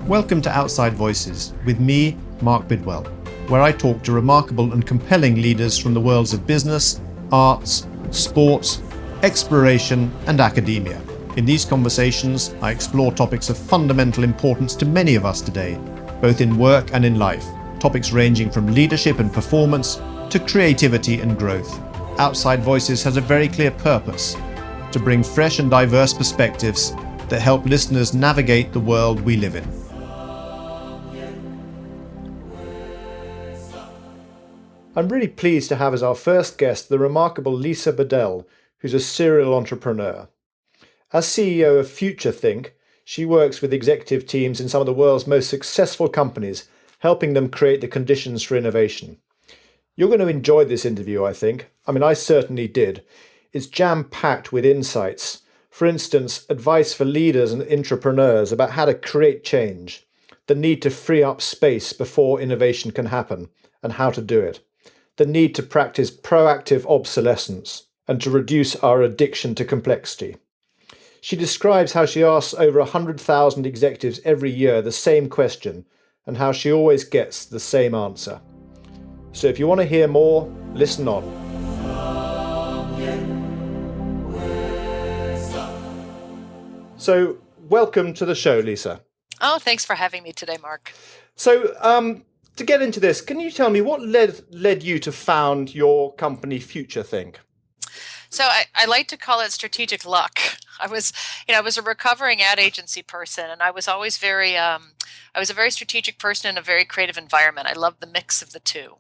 Welcome to Outside Voices with me, Mark Bidwell, where I talk to remarkable and compelling leaders from the worlds of business, arts, sports, exploration, and academia. In these conversations, I explore topics of fundamental importance to many of us today, both in work and in life, topics ranging from leadership and performance to creativity and growth. Outside Voices has a very clear purpose: to bring fresh and diverse perspectives that help listeners navigate the world we live in. I'm really pleased to have as our first guest the remarkable Lisa Bodell, who's a serial entrepreneur. As CEO of futurethink, she works with executive teams in some of the world's most successful companies, helping them create the conditions for innovation. You're going to enjoy this interview, I think. I certainly did. It's jam-packed with insights. For instance, advice for leaders and entrepreneurs about how to create change, the need to free up space before innovation can happen, and how to do it, the need to practice proactive obsolescence, and to reduce our addiction to complexity. She describes how she asks over 100,000 executives every year the same question, and how she always gets the same answer. So if you want to hear more, listen on. So welcome to the show, Lisa. Oh, thanks for having me today, Mark. So to get into this, can you tell me what led you to found your company futurethink? So I like to call it strategic luck. I was a recovering ad agency person, and I was always I was a very strategic person in a very creative environment. I loved the mix of the two.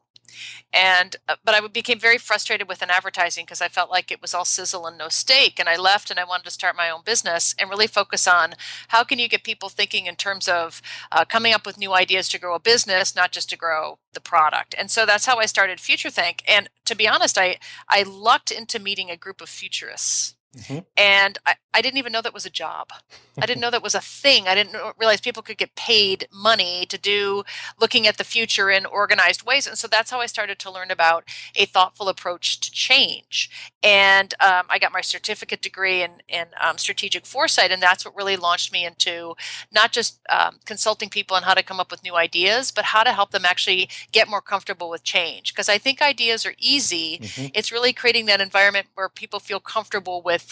But I became very frustrated with advertising because I felt like it was all sizzle and no steak. And I left and I wanted to start my own business and really focus on how can you get people thinking in terms of coming up with new ideas to grow a business, not just to grow the product. And so that's how I started futurethink. And to be honest, I lucked into meeting a group of futurists. Mm-hmm. And I didn't even know that was a job. I didn't know that was a thing. I didn't realize people could get paid money to do looking at the future in organized ways. And so that's how I started to learn about a thoughtful approach to change. And I got my certificate degree in strategic foresight. And that's what really launched me into not just consulting people on how to come up with new ideas, but how to help them actually get more comfortable with change. Because I think ideas are easy. Mm-hmm. It's really creating that environment where people feel comfortable with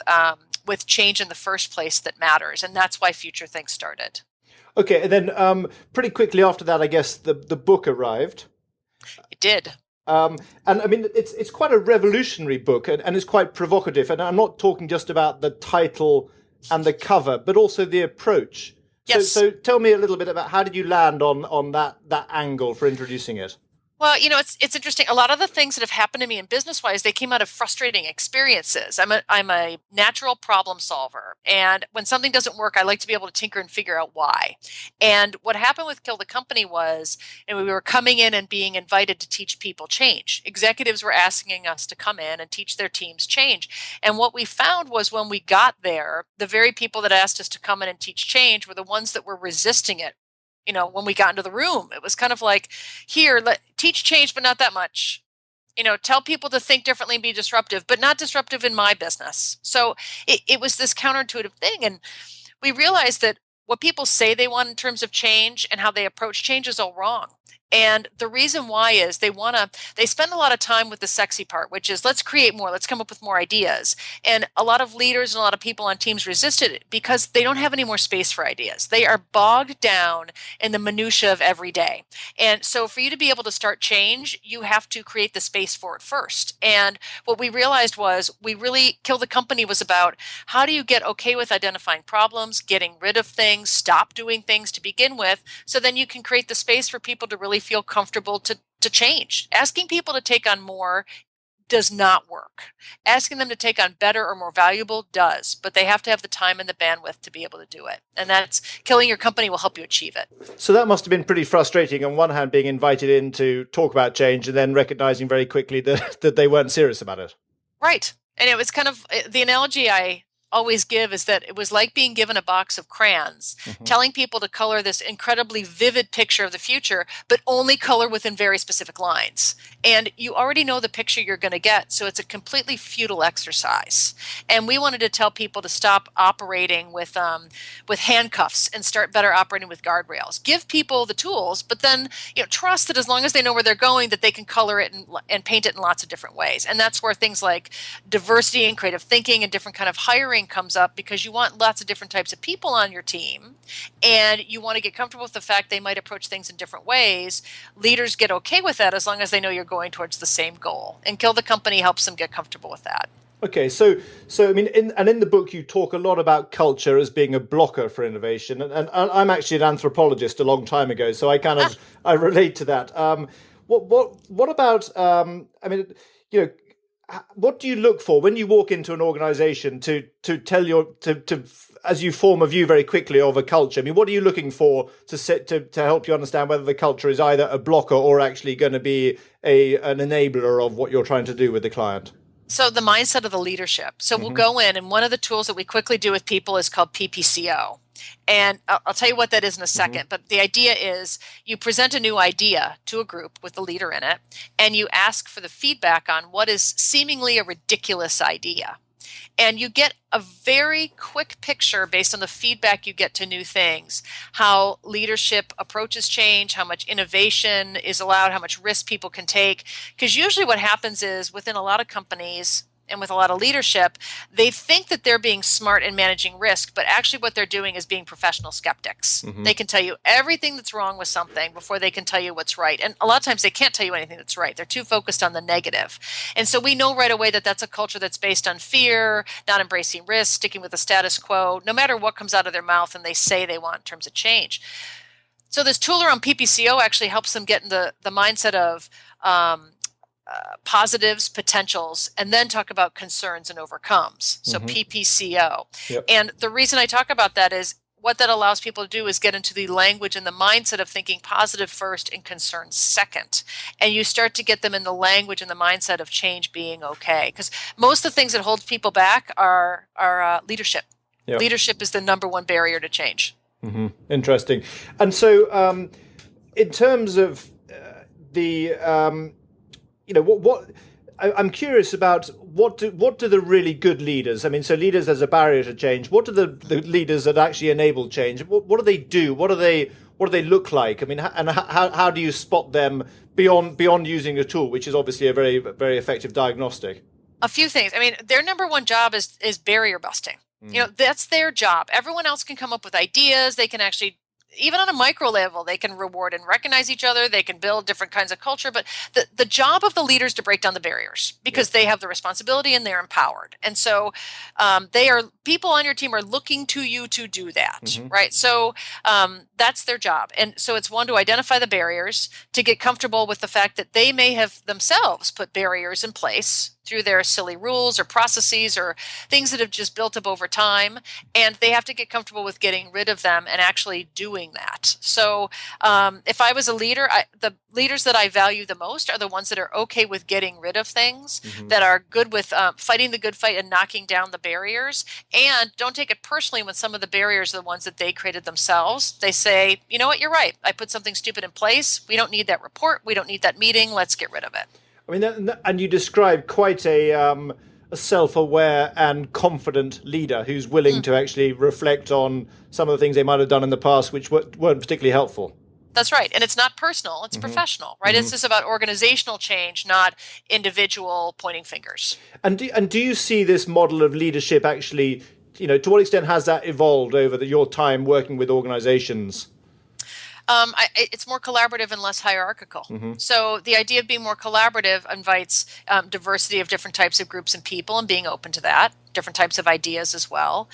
change in the first place that matters. And that's why futurethink started. Okay. And then pretty quickly after that, I guess the book arrived. It did. And it's quite a revolutionary book and it's quite provocative. And I'm not talking just about the title and the cover, but also the approach. Yes. So tell me a little bit about how did you land on that angle for introducing it? Well, it's interesting. A lot of the things that have happened to me in business-wise, they came out of frustrating experiences. I'm a natural problem solver. And when something doesn't work, I like to be able to tinker and figure out why. And what happened with Kill the Company was, we were coming in and being invited to teach people change. Executives were asking us to come in and teach their teams change. And what we found was when we got there, the very people that asked us to come in and teach change were the ones that were resisting it. When we got into the room, it was kind of like, here, teach change, but not that much. Tell people to think differently and be disruptive, but not disruptive in my business. So it was this counterintuitive thing. And we realized that what people say they want in terms of change and how they approach change is all wrong. And the reason why is they spend a lot of time with the sexy part, which is let's create more, let's come up with more ideas. And a lot of leaders and a lot of people on teams resisted it because they don't have any more space for ideas. They are bogged down in the minutia of every day. And so for you to be able to start change, you have to create the space for it first. And what we realized was Kill the Company was about how do you get okay with identifying problems, getting rid of things, stop doing things to begin with, so then you can create the space for people to really feel comfortable to change. Asking people to take on more does not work. Asking them to take on better or more valuable does, but they have to have the time and the bandwidth to be able to do it. And that's Killing Your Company will help you achieve it. So that must have been pretty frustrating, on one hand, being invited in to talk about change and then recognizing very quickly that they weren't serious about it. Right. And it was kind of the analogy I always give is that it was like being given a box of crayons, telling people to color this incredibly vivid picture of the future, but only color within very specific lines. And you already know the picture you're going to get, so it's a completely futile exercise. And we wanted to tell people to stop operating with handcuffs and start better operating with guardrails. Give people the tools, but then trust that as long as they know where they're going, that they can color it and paint it in lots of different ways. And that's where things like diversity and creative thinking and different kind of hiring comes up, because you want lots of different types of people on your team, and you want to get comfortable with the fact they might approach things in different ways. Leaders get okay with that as long as they know you're going towards the same goal. And Kill the Company helps them get comfortable with that. Okay, so I mean, in the book you talk a lot about culture as being a blocker for innovation, and I'm actually an anthropologist a long time ago, so I kind of I relate to that. What about what do you look for when you walk into an organization to tell as you form a view very quickly of a culture? I mean, what are you looking for to help you understand whether the culture is either a blocker or actually going to be an enabler of what you're trying to do with the client? So the mindset of the leadership. So we'll go in, and one of the tools that we quickly do with people is called PPCO. And I'll tell you what that is in a second. But the idea is you present a new idea to a group with the leader in it, and you ask for the feedback on what is seemingly a ridiculous idea. And you get a very quick picture based on the feedback you get to new things, how leadership approaches change, how much innovation is allowed, how much risk people can take. Because usually what happens is within a lot of companies and with a lot of leadership, they think that they're being smart in managing risk, but actually what they're doing is being professional skeptics. They can tell you everything that's wrong with something before they can tell you what's right. And a lot of times they can't tell you anything that's right. They're too focused on the negative. And so we know right away that that's a culture that's based on fear, not embracing risk, sticking with the status quo, no matter what comes out of their mouth and they say they want in terms of change. So this tool around PPCO actually helps them get in the mindset of positives, potentials, and then talk about concerns and overcomes. So PPCO. Yep. And the reason I talk about that is what that allows people to do is get into the language and the mindset of thinking positive first and concerns second. And you start to get them in the language and the mindset of change being okay. Because most of the things that hold people back are leadership. Yep. Leadership is the number one barrier to change. Interesting. And so in terms of I'm curious about what do the really good leaders, I mean, so leaders as a barrier to change, what do the leaders that actually enable change, what do they do? What do they look like? I mean, and how do you spot them beyond using a tool, which is obviously a very, very effective diagnostic? A few things. I mean, their number one job is barrier busting. That's their job. Everyone else can come up with ideas. They can actually, even on a micro level, they can reward and recognize each other. They can build different kinds of culture. But the job of the leader is to break down the barriers, because they have the responsibility and they're empowered. And so people on your team are looking to you to do that, right? So that's their job. And so it's one, to identify the barriers, to get comfortable with the fact that they may have themselves put barriers in place through their silly rules or processes or things that have just built up over time. And they have to get comfortable with getting rid of them and actually doing that. So if I was a leader, the leaders that I value the most are the ones that are okay with getting rid of things, that are good with fighting the good fight and knocking down the barriers, and don't take it personally when some of the barriers are the ones that they created themselves. They say, you know what, you're right. I put something stupid in place. We don't need that report. We don't need that meeting. Let's get rid of it. I mean, and you describe quite a self-aware and confident leader who's willing to actually reflect on some of the things they might have done in the past which weren't particularly helpful. That's right. And it's not personal. It's professional, right? It's just about organizational change, not individual pointing fingers. And do you see this model of leadership actually, to what extent has that evolved over your time working with organizations? It's more collaborative and less hierarchical. So the idea of being more collaborative invites diversity of different types of groups and people, and being open to that, different types of ideas as well.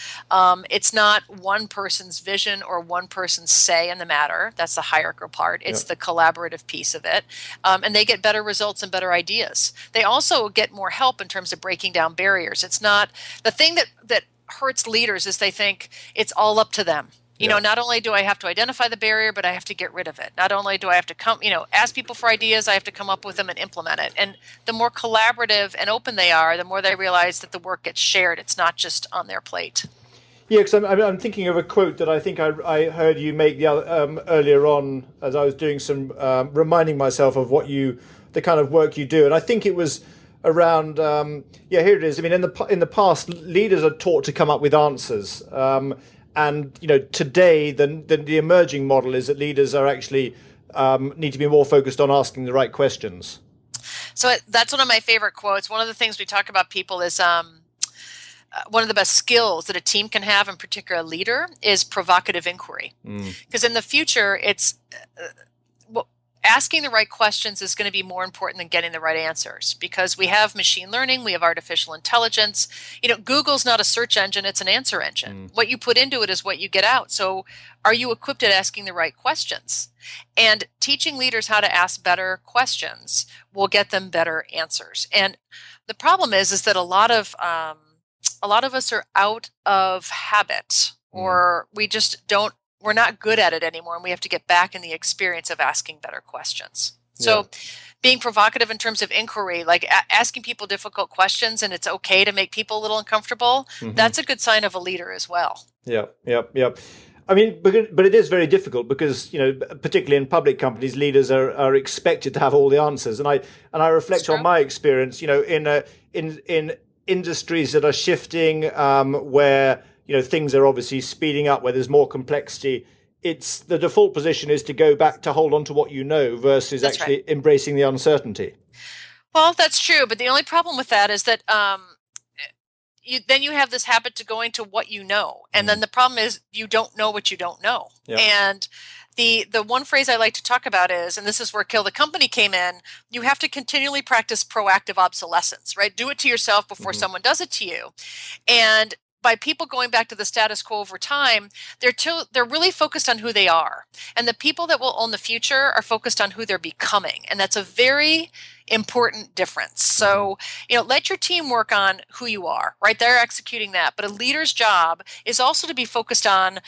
It's not one person's vision or one person's say in the matter. That's the hierarchical part. It's the collaborative piece of it. And they get better results and better ideas. They also get more help in terms of breaking down barriers. It's not the thing that hurts leaders is they think it's all up to them. Not only do I have to identify the barrier, but I have to get rid of it. Not only do I have to ask people for ideas, I have to come up with them and implement it. And the more collaborative and open they are, the more they realize that the work gets shared. It's not just on their plate. Yeah, because I'm thinking of a quote that I think I heard you make earlier on as I was doing some reminding myself of the kind of work you do, and I think it was around here it is. I mean, in the past, leaders are taught to come up with answers, and today the emerging model is that leaders are actually need to be more focused on asking the right questions. So that's one of my favorite quotes. One of the things we talk about people is one of the best skills that a team can have, in particular a leader, is provocative inquiry. Because in the future, it's asking the right questions is going to be more important than getting the right answers, because we have machine learning, we have artificial intelligence. Google's not a search engine, it's an answer engine. What you put into it is what you get out. So are you equipped at asking the right questions? And teaching leaders how to ask better questions will get them better answers. And the problem is that a lot of us are out of habit, or we're not good at it anymore, and we have to get back in the experience of asking better questions. So being provocative in terms of inquiry, like asking people difficult questions, and it's okay to make people a little uncomfortable, that's a good sign of a leader as well. Yeah. I mean, but it is very difficult because, particularly in public companies, leaders are expected to have all the answers. And I reflect on my experience, in industries that are shifting, where things are obviously speeding up, where there's more complexity. It's the default position is to go back to hold on to what you know versus embracing the uncertainty. Well, that's true, but the only problem with that is that you have this habit to going to what you know, and then the problem is you don't know what you don't know. And the one phrase I like to talk about is, and this is where Kill the Company came in, you have to continually practice proactive obsolescence, right? Do it to yourself before someone does it to you. And by people going back to the status quo over time, they're really focused on who they are. And the people that will own the future are focused on who they're becoming. And that's a very important difference. So, let your team work on who you are, right? They're executing that. But a leader's job is also to be focused on,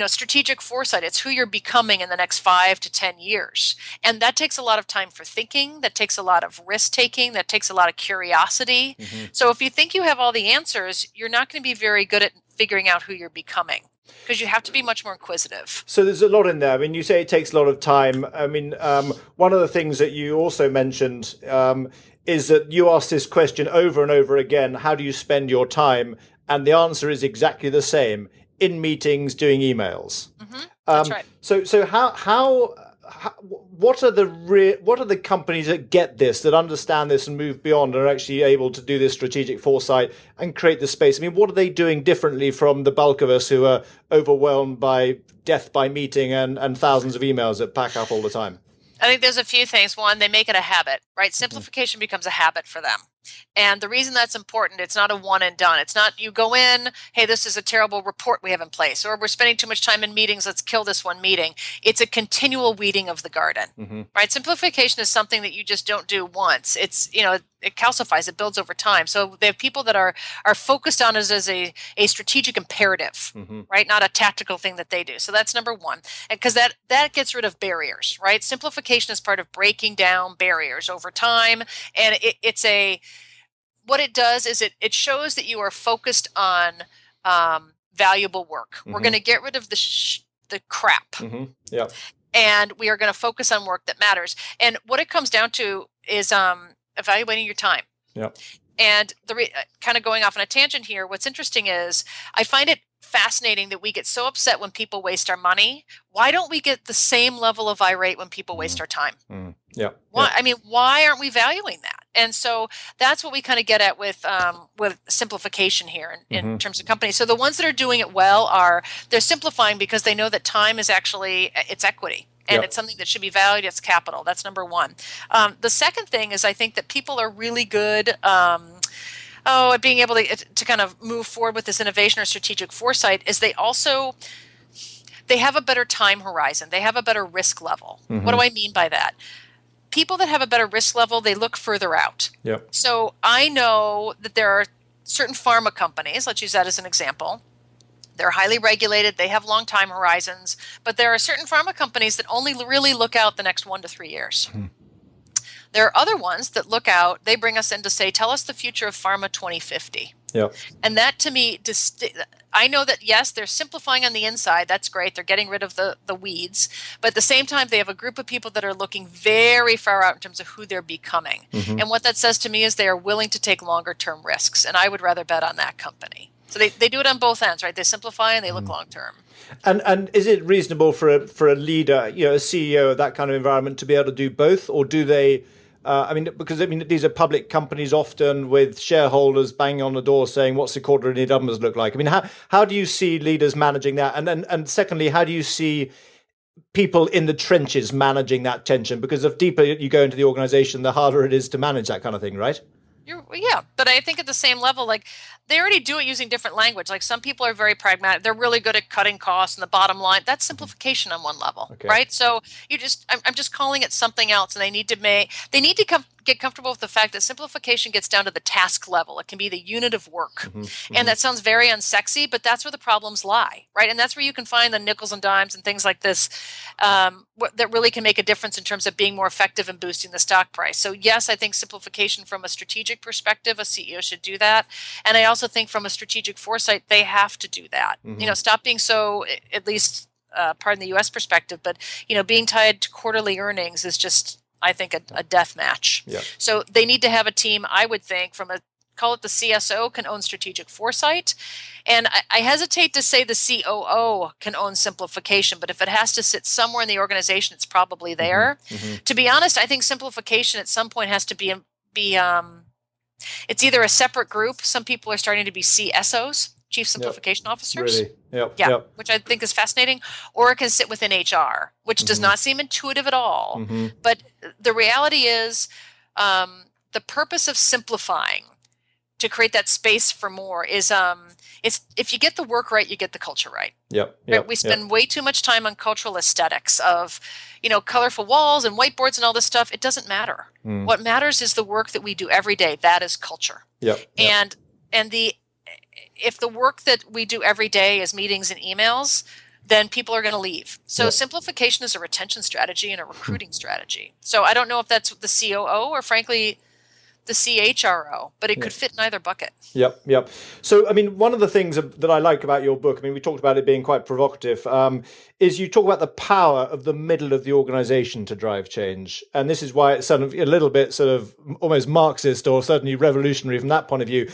strategic foresight. It's who you're becoming in the next 5 to 10 years. And that takes a lot of time for thinking. That takes a lot of risk taking. That takes a lot of curiosity. So if you think you have all the answers, you're not going to be very good at figuring out who you're becoming, because you have to be much more inquisitive. So there's a lot in there. I mean, you say it takes a lot of time. I mean, one of the things that you also mentioned is that you ask this question over and over again: how do you spend your time? And the answer is exactly the same: in meetings, doing emails. That's right. So how what are the companies that get this, that understand this and move beyond, and are actually able to do this strategic foresight and create the space? I mean, what are they doing differently from the bulk of us who are overwhelmed by death by meeting and thousands of emails that pack up all the time? I think there's a few things. One, they make it a habit, right? Simplification becomes a habit for them. And the reason that's important, it's not a one and done. It's not you go in, hey, this is a terrible report we have in place, or we're spending too much time in meetings, let's kill this one meeting. It's a continual weeding of the garden, right? Simplification is something that you just don't do once. It's, it calcifies, it builds over time. So they have people that are focused on it as a strategic imperative, right? Not a tactical thing that they do. So that's number one. And because that gets rid of barriers, right? Simplification is part of breaking down barriers over time. And what it does is it shows that you are focused on valuable work. We're going to get rid of the crap. And we are going to focus on work that matters. And what it comes down to is evaluating your time. And kind of going off on a tangent here, what's interesting is I find it fascinating that we get so upset when people waste our money. Why don't we get the same level of irate when people waste our time? Why? I mean, why aren't we valuing that? And so that's what we kind of get at with simplification here in terms of companies. So the ones that are doing it well they're simplifying because they know that time is actually it's equity. And it's something that should be valued. It's capital. That's number one. The second thing is I think that people are really good at being able to kind of move forward with this innovation or strategic foresight is they have a better time horizon. They have a better risk level. What do I mean by that? People that have a better risk level, they look further out. So I know that there are certain pharma companies, let's use that as an example, They're highly regulated. They have long time horizons. But there are certain pharma companies that only really look out the next 1 to 3 years. There are other ones that look out. They bring us in to say, tell us the future of pharma 2050. Yep. And that to me, I know that, yes, they're simplifying on the inside. That's great. They're getting rid of the weeds. But at the same time, they have a group of people that are looking very far out in terms of who they're becoming. And what that says to me is they are willing to take longer term risks. And I would rather bet on that company. So they do it on both ends, right? They simplify and they look long term. And is it reasonable for a leader, a CEO of that kind of environment to be able to do both, or do they? Because these are public companies often with shareholders banging on the door saying, "What's the quarterly numbers look like?" I mean, how do you see leaders managing that? And secondly, how do you see people in the trenches managing that tension? Because the deeper you go into the organization, the harder it is to manage that kind of thing, right? But I think at the same level, like they already do it using different language. Like some people are very pragmatic. They're really good at cutting costs and the bottom line. That's simplification on one level, right? So I'm just calling it something else, and they need to get comfortable with the fact that simplification gets down to the task level. It can be the unit of work, and that sounds very unsexy, but that's where the problems lie, right? And that's where you can find the nickels and dimes and things like this that really can make a difference in terms of being more effective in boosting the stock price. So yes, I think simplification from a strategic perspective, a CEO should do that. And I also think from a strategic foresight, they have to do that. Stop being so, at least pardon the U.S. perspective, but being tied to quarterly earnings is just, I think, a death match. Yeah. So they need to have a team, I would think, call it the CSO, can own strategic foresight. And I hesitate to say the COO can own simplification, but if it has to sit somewhere in the organization, it's probably there. To be honest, I think simplification at some point has to be it's either a separate group. Some people are starting to be CSOs, Chief Simplification Officers. Really? Which I think is fascinating. Or it can sit within HR, which does not seem intuitive at all. But the reality is the purpose of simplifying to create that space for more is it's if you get the work right, you get the culture right. We spend way too much time on cultural aesthetics of colorful walls and whiteboards and all this stuff. It doesn't matter. What matters is the work that we do every day. That is culture. And if the work that we do every day is meetings and emails, then people are going to leave. So simplification is a retention strategy and a recruiting strategy. So I don't know if that's the COO or frankly the CHRO, but it could fit in either bucket. Yep. So, I mean, one of the things that I like about your book, I mean, we talked about it being quite provocative, is you talk about the power of the middle of the organization to drive change. And this is why it's sort of a little bit sort of almost Marxist or certainly revolutionary from that point of view.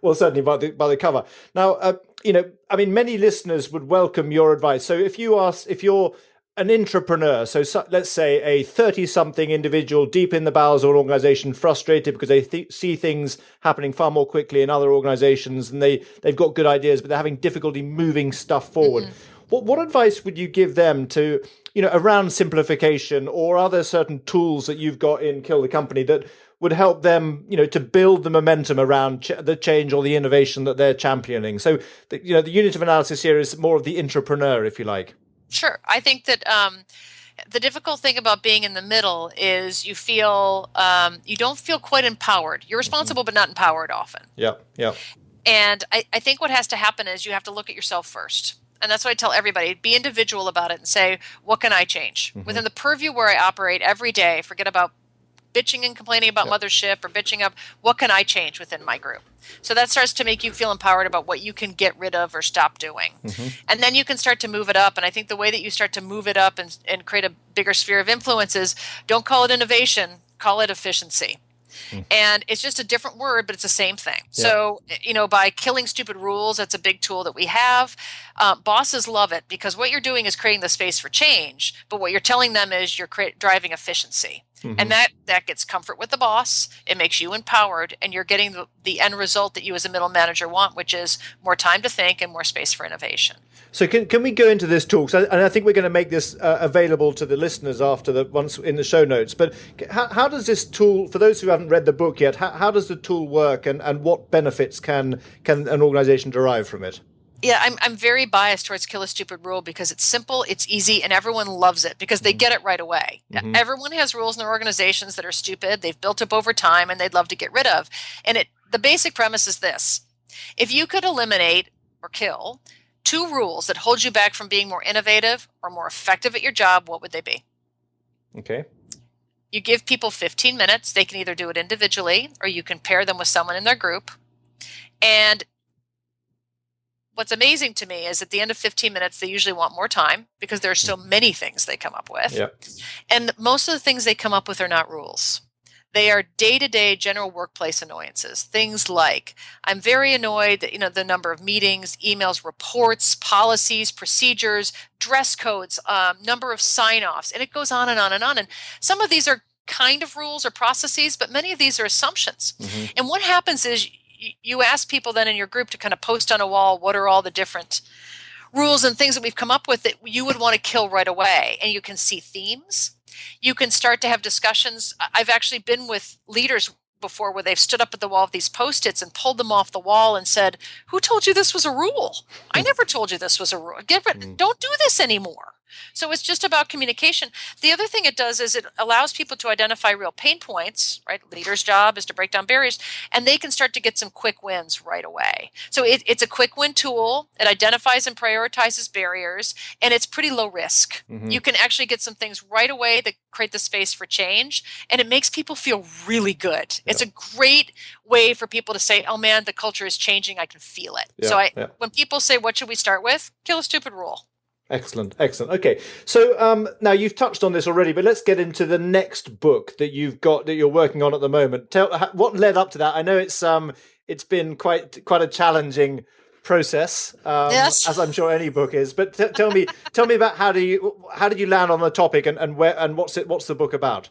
Well, certainly by the cover. Now, many listeners would welcome your advice. So if you're an entrepreneur, so let's say a 30-something individual deep in the bowels of an organization, frustrated because they see things happening far more quickly in other organizations and they've got good ideas, but they're having difficulty moving stuff forward. What advice would you give them to, around simplification or other certain tools that you've got in Kill the Company that would help them, to build the momentum around the change or the innovation that they're championing? So, the unit of analysis here is more of the entrepreneur, if you like. Sure. I think that the difficult thing about being in the middle is you feel you don't feel quite empowered. You're responsible, but not empowered often. Yeah. And I think what has to happen is you have to look at yourself first. And that's what I tell everybody. Be individual about it and say, what can I change? Within the purview where I operate every day, forget about bitching and complaining about mothership or bitching up, what can I change within my group? So that starts to make you feel empowered about what you can get rid of or stop doing. And then you can start to move it up. And I think the way that you start to move it up and create a bigger sphere of influence is don't call it innovation, call it efficiency. And it's just a different word, but it's the same thing. So, by killing stupid rules, that's a big tool that we have. Bosses love it because what you're doing is creating the space for change, but what you're telling them is you're driving efficiency. And that gets comfort with the boss. It makes you empowered, and you're getting the end result that you as a middle manager want, which is more time to think and more space for innovation. So can we go into this talk? And I think we're going to make this available to the listeners once in the show notes. But how does this tool, for those who haven't read the book yet, how does the tool work, and what benefits can an organization derive from it? Yeah, I'm very biased towards Kill a Stupid Rule because it's simple, it's easy, and everyone loves it because they get it right away. Everyone has rules in their organizations that are stupid, they've built up over time, and they'd love to get rid of. And the basic premise is this. If you could eliminate or kill 2 rules that hold you back from being more innovative or more effective at your job, what would they be? Okay. You give people 15 minutes. They can either do it individually or you can pair them with someone in their group. And what's amazing to me is at the end of 15 minutes, they usually want more time because there are so many things they come up with. Yep. And most of the things they come up with are not rules. They are day-to-day general workplace annoyances. Things like, I'm very annoyed that, the number of meetings, emails, reports, policies, procedures, dress codes, number of sign-offs, and it goes on and on and on. And some of these are kind of rules or processes, but many of these are assumptions. Mm-hmm. And what happens is you ask people then in your group to kind of post on a wall, what are all the different rules and things that we've come up with that you would want to kill right away? And you can see themes. You can start to have discussions. I've actually been with leaders before where they've stood up at the wall of these Post-its and pulled them off the wall and said, who told you this was a rule? I never told you this was a rule. Don't do this anymore. So it's just about communication. The other thing it does is it allows people to identify real pain points, right? Leader's job is to break down barriers, and they can start to get some quick wins right away. So it's a quick win tool. It identifies and prioritizes barriers, and it's pretty low risk. Mm-hmm. You can actually get some things right away that create the space for change, and it makes people feel really good. Yep. It's a great way for people to say, oh man, the culture is changing. I can feel it. Yep. So when people say, what should we start with? Kill a stupid rule. Excellent. Okay. So now you've touched on this already, but let's get into the next book that you're working on at the moment. What led up to that. I know it's been quite a challenging process, yes, as I'm sure any book is. But tell me about how did you land on the topic and what's the book about?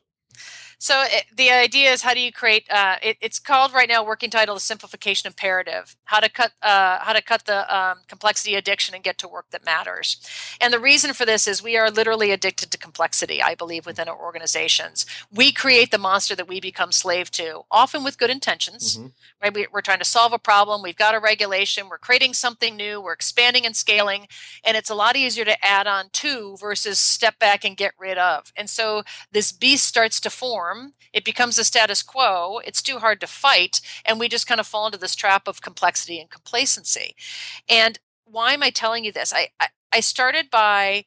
So the idea is, how do you create? It's called right now, working title, the Simplification Imperative: how to cut the complexity addiction and get to work that matters. And the reason for this is we are literally addicted to complexity. I believe within our organizations, we create the monster that we become slave to, often with good intentions. Mm-hmm. Right? We're trying to solve a problem. We've got a regulation. We're creating something new. We're expanding and scaling, and it's a lot easier to add on to versus step back and get rid of. And so this beast starts to form. It becomes a status quo. It's too hard to fight. And we just kind of fall into this trap of complexity and complacency. And why am I telling you this? I started by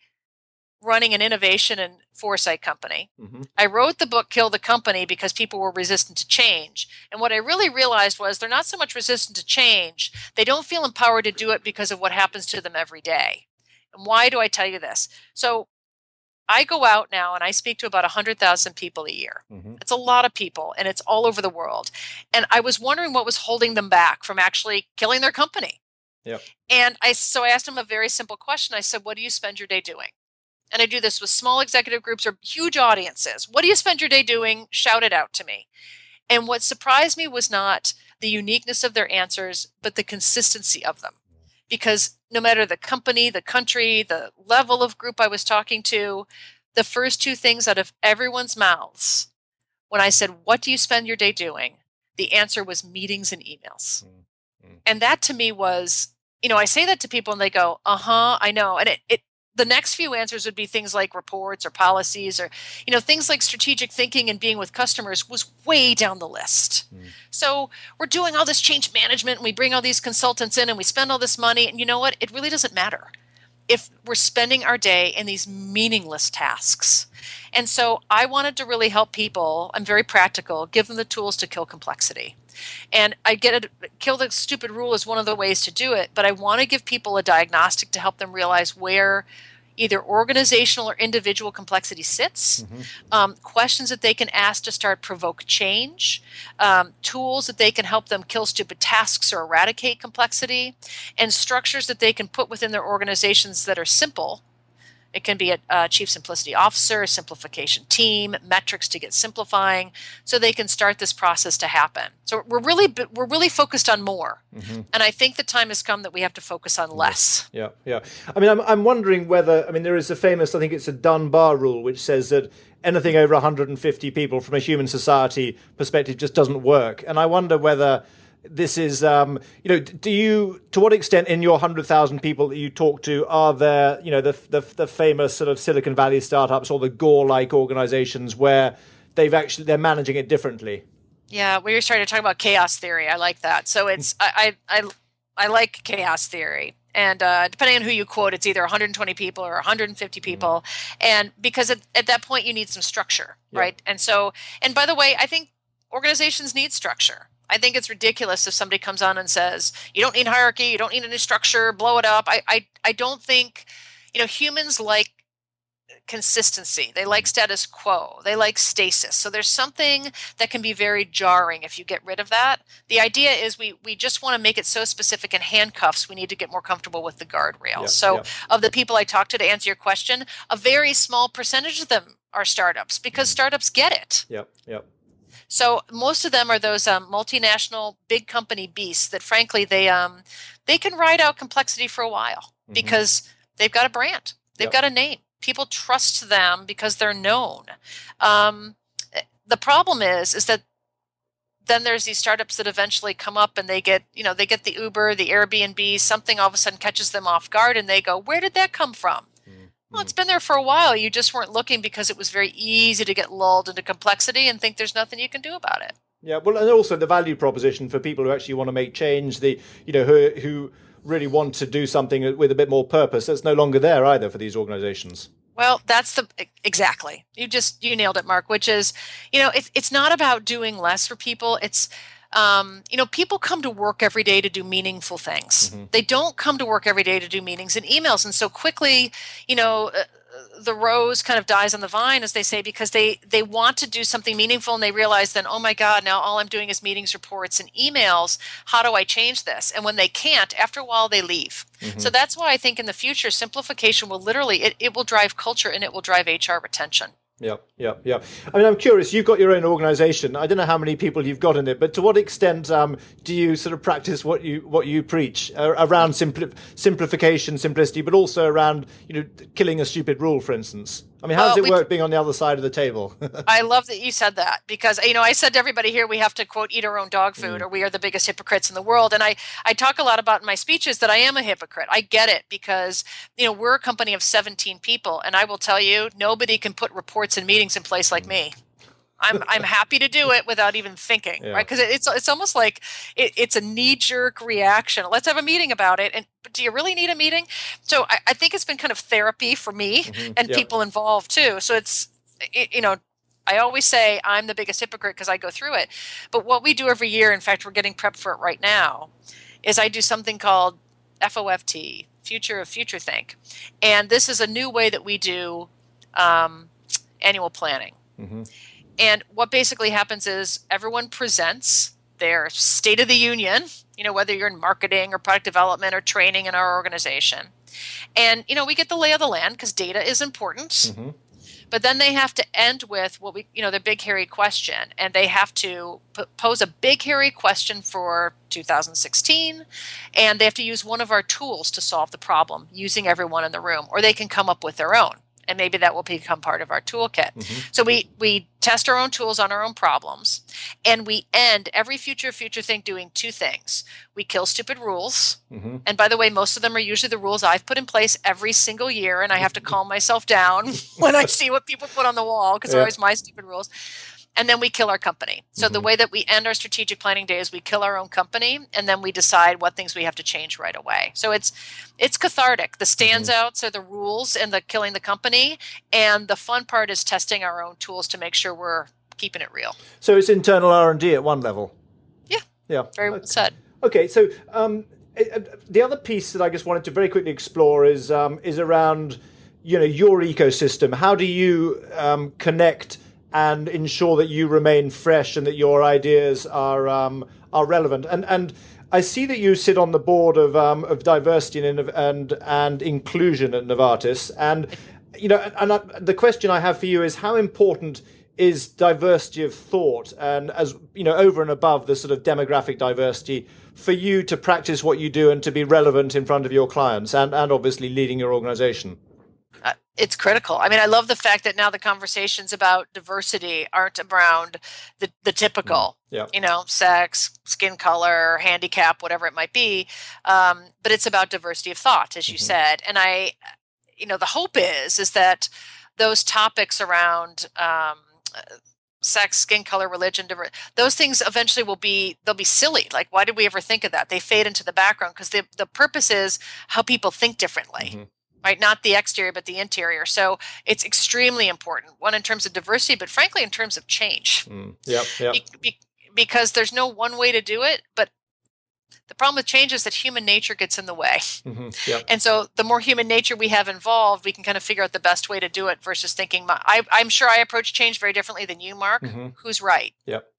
running an innovation and foresight company. Mm-hmm. I wrote the book, Kill the Company, because people were resistant to change. And what I really realized was they're not so much resistant to change. They don't feel empowered to do it because of what happens to them every day. And why do I tell you this? So I go out now and I speak to about 100,000 people a year. Mm-hmm. It's a lot of people, and it's all over the world. And I was wondering what was holding them back from actually killing their company. Yep. And I asked them a very simple question. I said, what do you spend your day doing? And I do this with small executive groups or huge audiences. What do you spend your day doing? Shout it out to me. And what surprised me was not the uniqueness of their answers, but the consistency of them. Because no matter the company, the country, the level of group I was talking to, the first 2 things out of everyone's mouths, when I said, what do you spend your day doing? The answer was meetings and emails. Mm-hmm. And that to me was, I say that to people and they go, I know. And the next few answers would be things like reports or policies or, things like strategic thinking and being with customers was way down the list. Mm. So we're doing all this change management and we bring all these consultants in and we spend all this money. And you know what? It really doesn't matter if we're spending our day in these meaningless tasks. And so I wanted to really help people. I'm very practical, give them the tools to kill complexity. And I get it, kill the stupid rule is one of the ways to do it, but I want to give people a diagnostic to help them realize where either organizational or individual complexity sits, mm-hmm. Questions that they can ask to start provoke change, tools that they can help them kill stupid tasks or eradicate complexity, and structures that they can put within their organizations that are simple. It can be a chief simplicity officer, a simplification team, metrics to get simplifying, so they can start this process to happen. So we're really focused on more, mm-hmm. and I think the time has come that we have to focus on less. Yeah. I mean, I'm wondering whether there is a famous, I think it's a Dunbar Rule, which says that anything over 150 people from a human society perspective just doesn't work, and I wonder whether this is, do you, to what extent in your 100,000 people that you talk to, are there, the famous sort of Silicon Valley startups or the Gore-like organizations where they're managing it differently? Yeah, we were starting to talk about chaos theory. I like that. So it's, I like chaos theory. And depending on who you quote, it's either 120 people or 150 people. And because at that point, you need some structure, right? And so, and by the way, I think organizations need structure. I think it's ridiculous if somebody comes on and says, you don't need hierarchy, you don't need any structure, blow it up. I don't think, humans like consistency. They like status quo. They like stasis. So there's something that can be very jarring if you get rid of that. The idea is we just want to make it so specific in handcuffs, we need to get more comfortable with the guardrails. Of the people I talked to answer your question, a very small percentage of them are startups because startups get it. Yep. So most of them are those multinational big company beasts that frankly they can ride out complexity for a while because they've got a brand. They've got a name. People trust them because they're known. The problem is that then there's these startups that eventually come up and they get the Uber, the Airbnb, something all of a sudden catches them off guard and they go, where did that come from? Well, it's been there for a while. You just weren't looking because it was very easy to get lulled into complexity and think there's nothing you can do about it. Yeah, well, and also the value proposition for people who actually want to make change, who really want to do something with a bit more purpose, that's no longer there either for these organizations. Well, that's exactly. You nailed it, Mark, which is, it's not about doing less for people. It's, people come to work every day to do meaningful things. They don't come to work every day to do meetings and emails. And so quickly, the rose kind of dies on the vine, as they say, because they want to do something meaningful and they realize then, oh my God, now all I'm doing is meetings, reports, and emails. How do I change this? And when they can't, after a while, they leave. So that's why I think in the future, simplification will literally, it will drive culture and it will drive HR retention. Yeah. I mean, I'm curious, you've got your own organization. I don't know how many people you've got in it, but to what extent do you sort of practice what you preach around simplification, simplicity, but also around, killing a stupid rule, for instance? I mean, how does it work being on the other side of the table? I love that you said that because, I said to everybody here, we have to, quote, eat our own dog food or we are the biggest hypocrites in the world. And I talk a lot about in my speeches that I am a hypocrite. I get it because, we're a company of 17 people. And I will tell you, nobody can put reports and meetings in place like me. I'm happy to do it without even thinking, right? Because it's almost like it's a knee-jerk reaction. Let's have a meeting about it. But do you really need a meeting? So I think it's been kind of therapy for me and people involved too. So it's, I always say I'm the biggest hypocrite because I go through it. But what we do every year, in fact, we're getting prepped for it right now, is I do something called FOFT, Future of Futurethink. And this is a new way that we do annual planning. And what basically happens is everyone presents their state of the union, whether you're in marketing or product development or training in our organization. And, we get the lay of the land because data is important. But then they have to end with what the big, hairy question. And they have to pose a big, hairy question for 2016. And they have to use one of our tools to solve the problem using everyone in the room. Or they can come up with their own. And maybe that will become part of our toolkit. So we test our own tools on our own problems. And we end every futurethink doing two things. We kill stupid rules. And by the way, most of them are usually the rules I've put in place every single year. And I have to calm myself down when I see what people put on the wall because they're always my stupid rules. And then we kill our company. So the way that we end our strategic planning day is we kill our own company, and then we decide what things we have to change right away. So it's cathartic. The standouts are the rules and the killing the company, and the fun part is testing our own tools to make sure we're keeping it real. So it's internal R&D at one level. Yeah. Very well said. Okay, so the other piece that I just wanted to very quickly explore is around your ecosystem. How do you connect and ensure that you remain fresh and that your ideas are relevant? And I see that you sit on the board of diversity and inclusion at Novartis. And the question I have for you is, how important is diversity of thought and, as over and above the sort of demographic diversity, for you to practice what you do and to be relevant in front of your clients and obviously leading your organization? It's critical. I mean, I love the fact that now the conversations about diversity aren't around the typical, sex, skin color, handicap, whatever it might be. But it's about diversity of thought, as you said. And the hope is that those topics around sex, skin color, religion, those things eventually they'll be silly. Like, why did we ever think of that? They fade into the background because the purpose is how people think differently, right? Not the exterior, but the interior. So it's extremely important, one in terms of diversity, but frankly, in terms of change. Yep. Because there's no one way to do it, but the problem with change is that human nature gets in the way. Yep. And so the more human nature we have involved, we can kind of figure out the best way to do it versus thinking, I'm sure I approach change very differently than you, Mark. Who's right? Yep.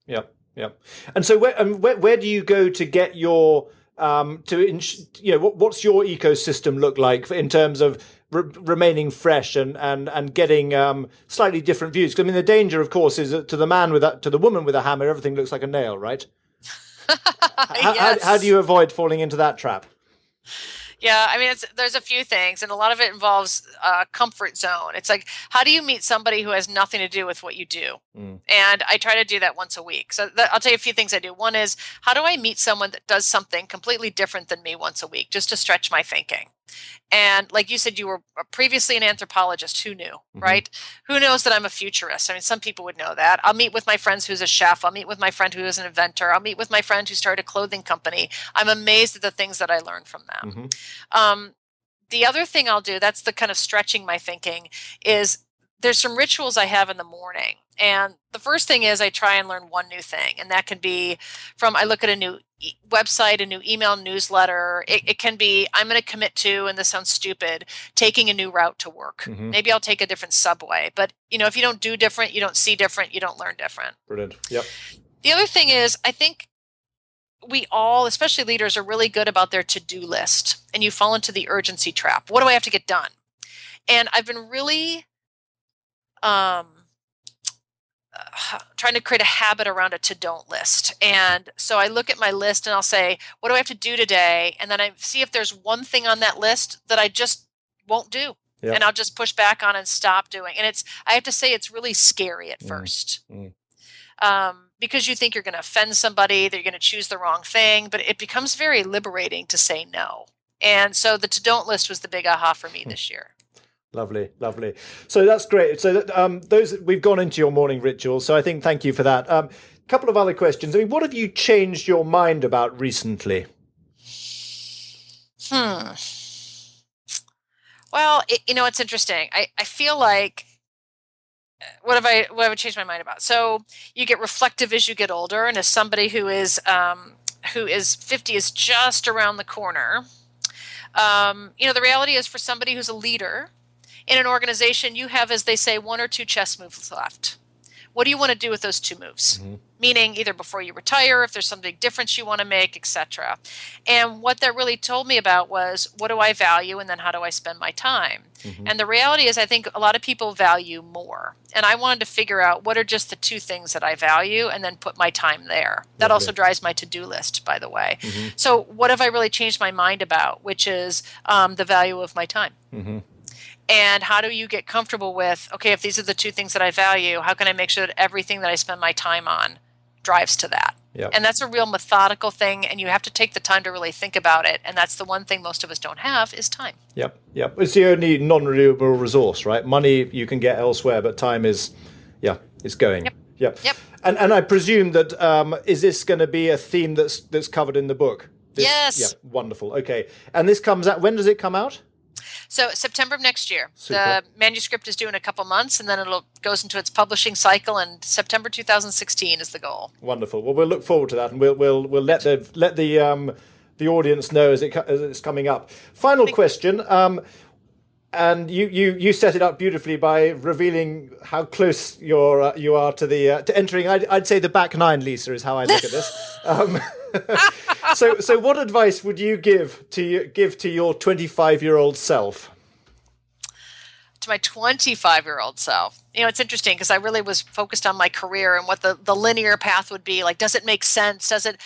And so where do you go to get your, what's your ecosystem look like in terms of remaining fresh and getting slightly different views? Because I mean, the danger, of course, is that to the woman with a hammer, everything looks like a nail, right? Yes. How do you avoid falling into that trap? Yeah, I mean, there's a few things, and a lot of it involves comfort zone. It's like, how do you meet somebody who has nothing to do with what you do? And I try to do that once a week. So I'll tell you a few things I do. One is, how do I meet someone that does something completely different than me once a week, just to stretch my thinking? And like you said, you were previously an anthropologist. Who knew, right? Who knows that I'm a futurist? I mean, some people would know that. I'll meet with my friends who's a chef. I'll meet with my friend who is an inventor. I'll meet with my friend who started a clothing company. I'm amazed at the things that I learned from them. The other thing I'll do, that's the kind of stretching my thinking, is there's some rituals I have in the morning. And the first thing is I try and learn one new thing. And that can be I look at a new website, a new email newsletter. It can be, I'm going to commit to, and this sounds stupid, taking a new route to work. Maybe I'll take a different subway. But, if you don't do different, you don't see different, you don't learn different. Brilliant. Yep. The other thing is, I think we all, especially leaders, are really good about their to-do list. And you fall into the urgency trap. What do I have to get done? And I've been really trying to create a habit around a to-don't list. And so I look at my list and I'll say, what do I have to do today? And then I see if there's one thing on that list that I just won't do. Yep. And I'll just push back on and stop doing. And I have to say, it's really scary at first. Because you think you're going to offend somebody, that you're going to choose the wrong thing, but it becomes very liberating to say no. And so the to-don't list was the big aha for me this year. Lovely. So that's great. So those we've gone into your morning rituals. So I think thank you for that. A couple of other questions. I mean, what have you changed your mind about recently? Well, it's interesting. I feel like what have I changed my mind about? So you get reflective as you get older, and as somebody who is 50 is just around the corner. The reality is, for somebody who's a leader in an organization, you have, as they say, one or two chess moves left. What do you want to do with those two moves? Meaning either before you retire, if there's some big difference you want to make, etc. And what that really told me about was, what do I value, and then how do I spend my time? And the reality is, I think a lot of people value more. And I wanted to figure out what are just the two things that I value, and then put my time there. That also drives my to-do list, by the way. So what have I really changed my mind about, which is the value of my time. And how do you get comfortable with, okay, if these are the two things that I value, how can I make sure that everything that I spend my time on drives to that? Yep. And that's a real methodical thing, and you have to take the time to really think about it. And that's the one thing most of us don't have, is time. Yep. It's the only non-renewable resource, right? Money you can get elsewhere, but time is going. Yep. And I presume that is this going to be a theme that's covered in the book? Yes. Yeah, wonderful. Okay. And this comes out, when does it come out? So September of next year. Super. The manuscript is due in a couple months, and then goes into its publishing cycle, and September 2016 is the goal. Wonderful. Well, we'll look forward to that, and we'll let the audience know as it's coming up. Final question. And you set it up beautifully by revealing how close you are to entering. I'd say the back nine, Lisa, is how I look at this. So what advice would you give to your 25-year-old self? To my 25-year-old self, it's interesting because I really was focused on my career and what the linear path would be. Like, does it make sense? Does it?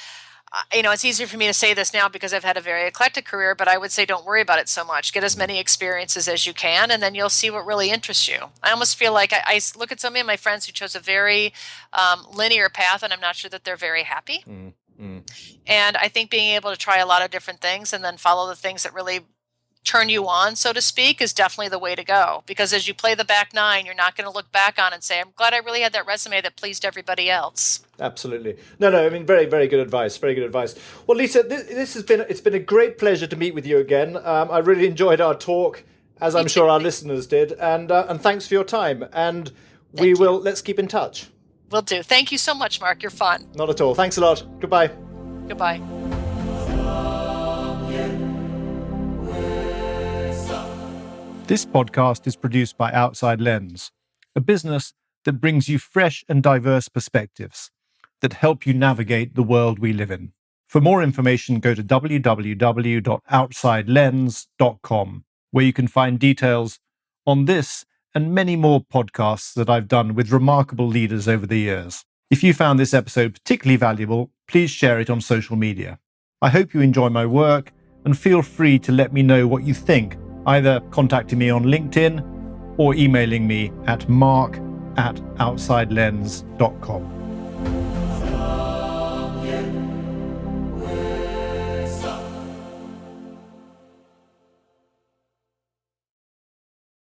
It's easier for me to say this now because I've had a very eclectic career, but I would say don't worry about it so much. Get as many experiences as you can, and then you'll see what really interests you. I almost feel like I look at so many of my friends who chose a very linear path, and I'm not sure that they're very happy. And I think being able to try a lot of different things and then follow the things that really turn you on, so to speak, is definitely the way to go. Because as you play the back nine, you're not going to look back on and say, I'm glad I really had that resume that pleased everybody else. Absolutely. No, I mean, very, very good advice. Very good advice. Well, Lisa, it's been a great pleasure to meet with you again. I really enjoyed our talk, as I'm sure our listeners did. And thanks for your time. And let's keep in touch. Will do. Thank you so much, Mark. You're fun. Not at all. Thanks a lot. Goodbye. Goodbye. This podcast is produced by Outside Lens, a business that brings you fresh and diverse perspectives that help you navigate the world we live in. For more information, go to www.outsidelens.com, where you can find details on this and many more podcasts that I've done with remarkable leaders over the years. If you found this episode particularly valuable, please share it on social media. I hope you enjoy my work and feel free to let me know what you think, either contacting me on LinkedIn or emailing me at mark@outsidelens.com.